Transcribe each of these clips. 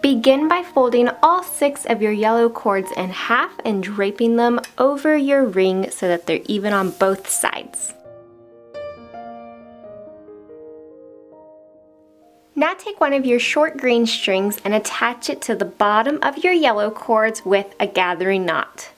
Begin by folding all 6 of your yellow cords in half and draping them over your ring so that they're even on both sides. Now take one of your short green strings and attach it to the bottom of your yellow cords with a gathering knot.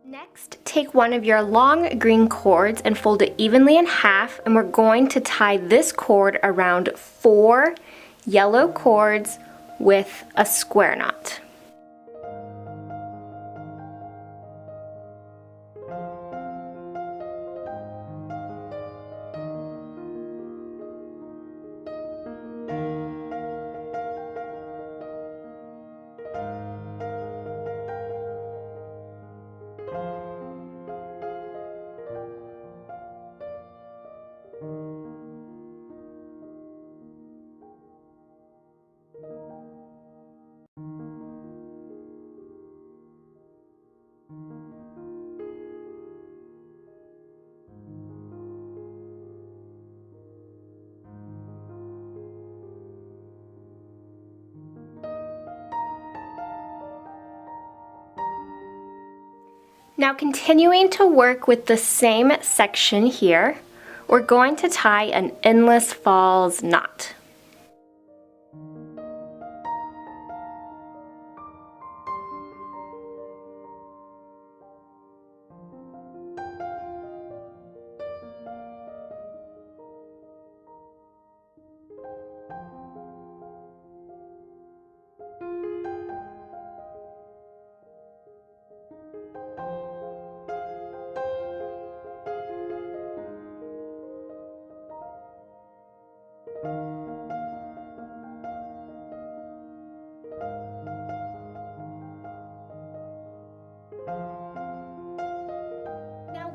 Next, take one of your long green cords and fold it evenly in half, and we're going to tie this cord around 4 yellow cords with a square knot. Now continuing to work with the same section here, we're going to tie an endless falls knot.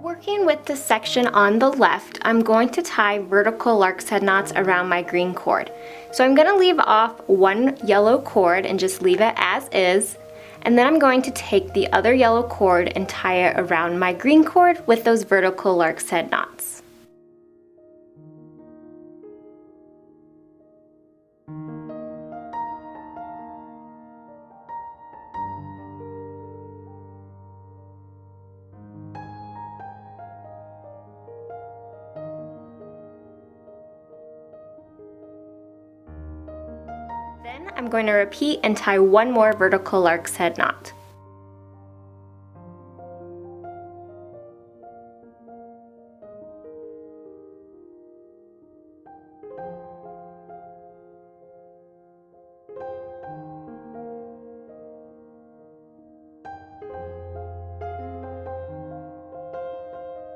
Working with the section on the left, I'm going to tie vertical lark's head knots around my green cord. So I'm going to leave off one yellow cord and just leave it as is, and then I'm going to take the other yellow cord and tie it around my green cord with those vertical lark's head knots. Then I'm going to repeat and tie one more vertical lark's head knot.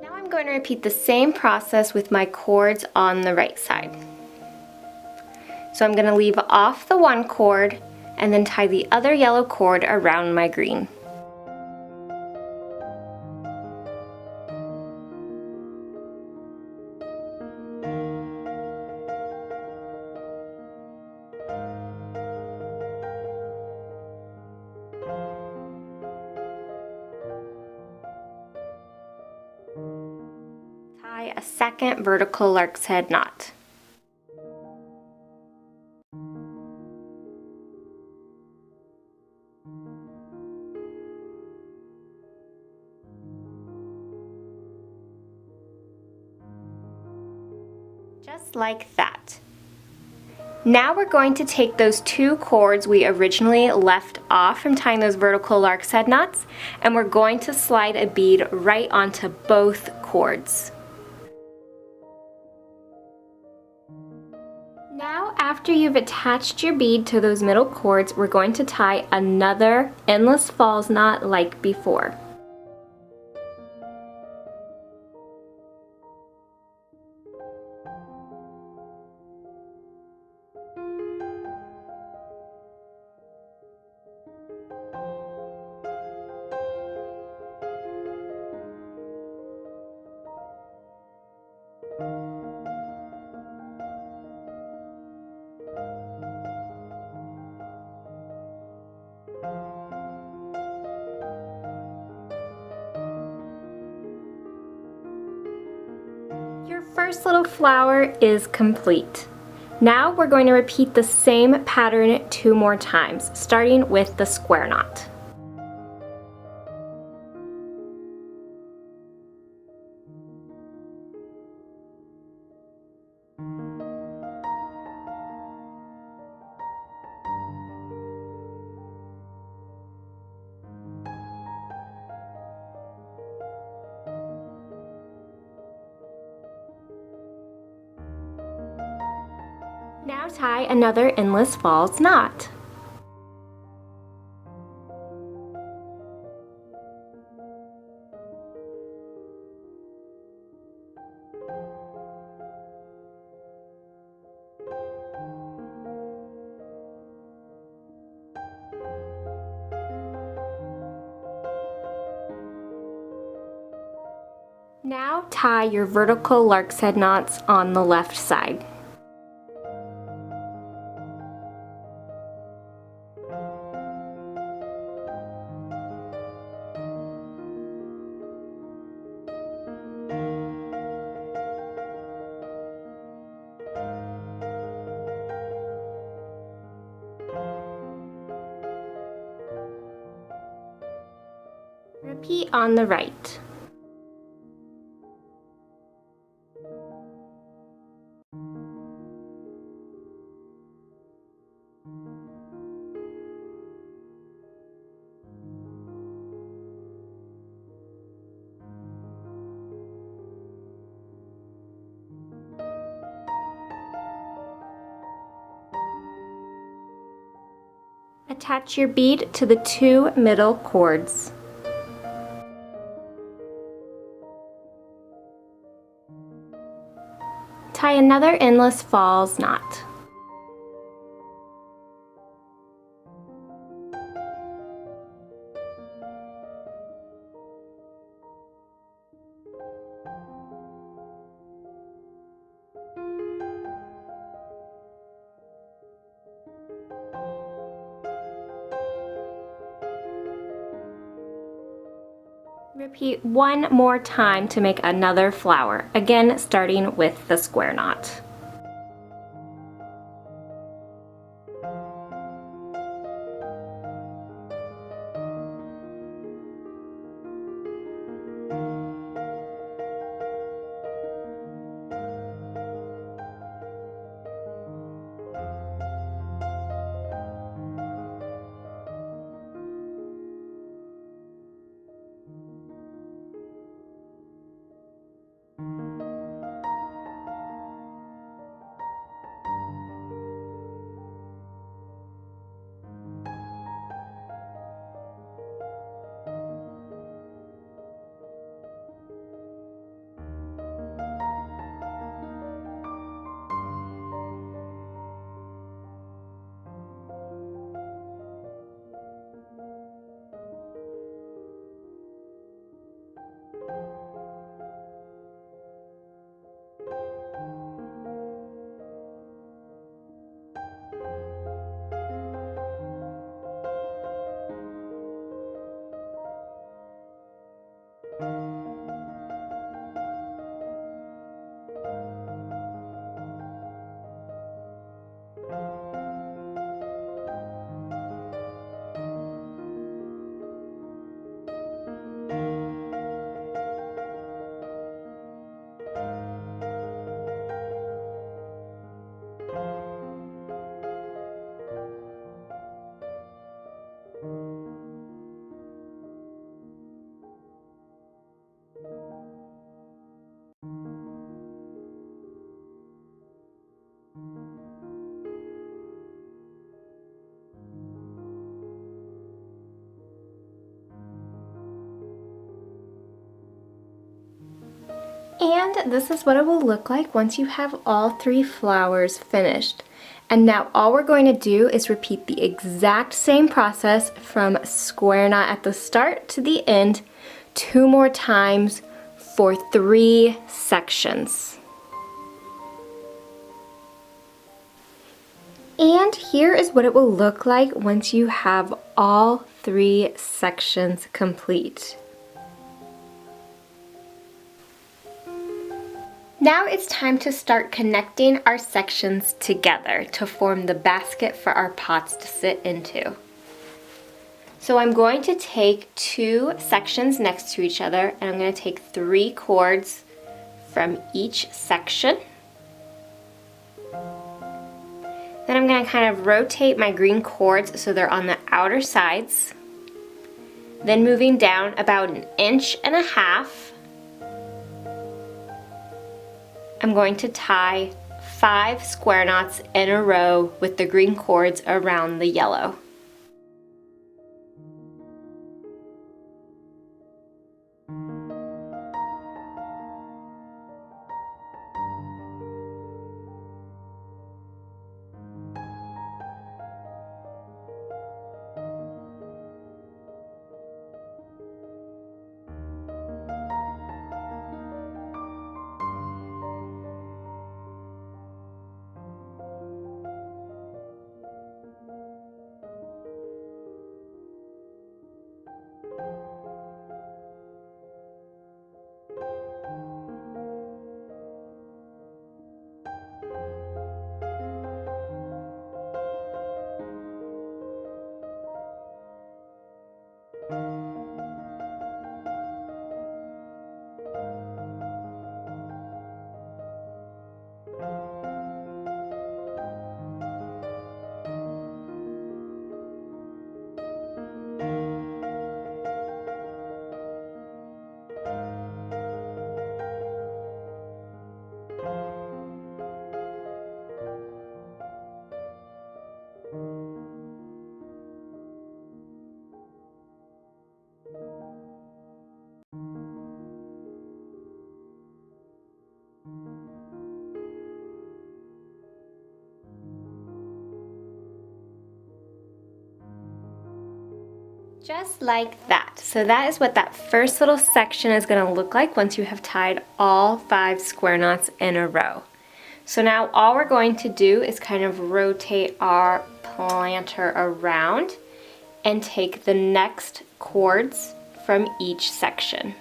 Now I'm going to repeat the same process with my cords on the right side. So I'm going to leave off the one cord and then tie the other yellow cord around my green. tie a second vertical lark's head knot. Just like that. Now we're going to take those two cords we originally left off from tying those vertical lark's head knots, and we're going to slide a bead right onto both cords. Now, after you've attached your bead to those middle cords, we're going to tie another endless falls knot like before. Your first little flower is complete. Now we're going to repeat the same pattern 2 more times, starting with the square knot. Now tie another endless falls knot. Now tie your vertical lark's head knots on the left side. Repeat on the right. Attach your bead to the 2 middle cords. Tie another endless falls knot. Repeat 1 more time to make another flower, again starting with the square knot. And this is what it will look like once you have all 3 flowers finished. And now all we're going to do is repeat the exact same process from square knot at the start to the end 2 more times for 3 sections. And here is what it will look like once you have all 3 sections complete. Now it's time to start connecting our sections together to form the basket for our pots to sit into. So I'm going to take 2 sections next to each other, and I'm going to take 3 cords from each section. Then I'm going to kind of rotate my green cords so they're on the outer sides. Then moving down about 1.5 inches, I'm going to tie 5 square knots in a row with the green cords around the yellow. Just like that. So that is what that first little section is going to look like once you have tied all 5 square knots in a row. So now all we're going to do is kind of rotate our planter around and take the next cords from each section.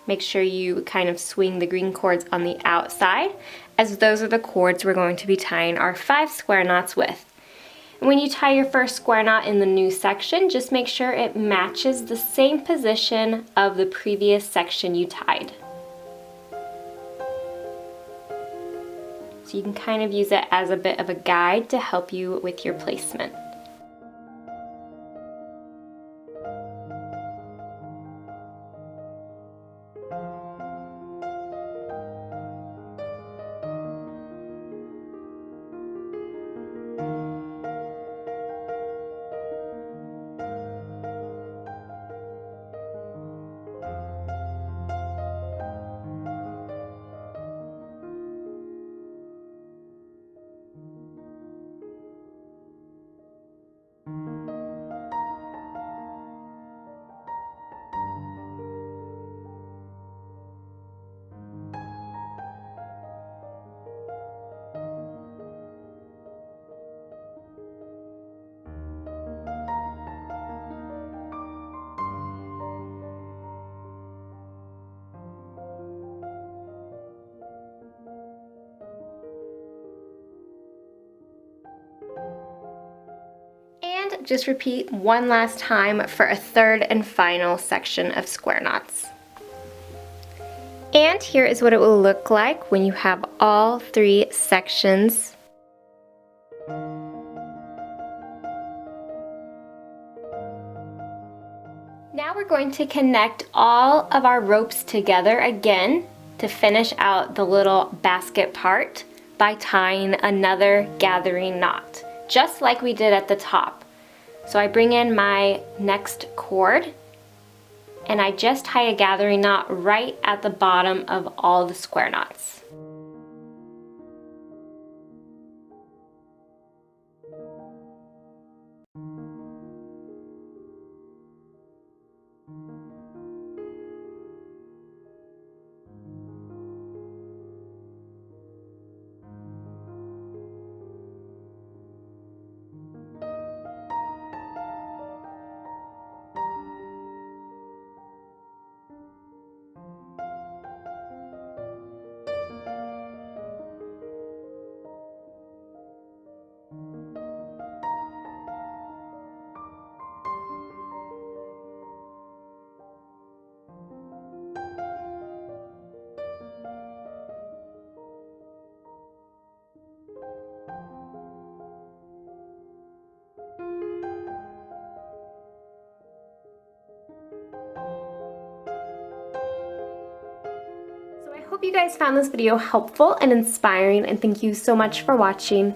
Make sure you kind of swing the green cords on the outside, as those are the cords we're going to be tying our 5 square knots with. When you tie your first square knot in the new section, just make sure it matches the same position of the previous section you tied. So you can kind of use it as a bit of a guide to help you with your placement. And just repeat one last time for a third and final section of square knots. And here is what it will look like when you have all 3 sections. Now we're going to connect all of our ropes together again to finish out the little basket part by tying another gathering knot, just like we did at the top. So I bring in my next cord and I just tie a gathering knot right at the bottom of all the square knots. I hope you guys found this video helpful and inspiring, and thank you so much for watching.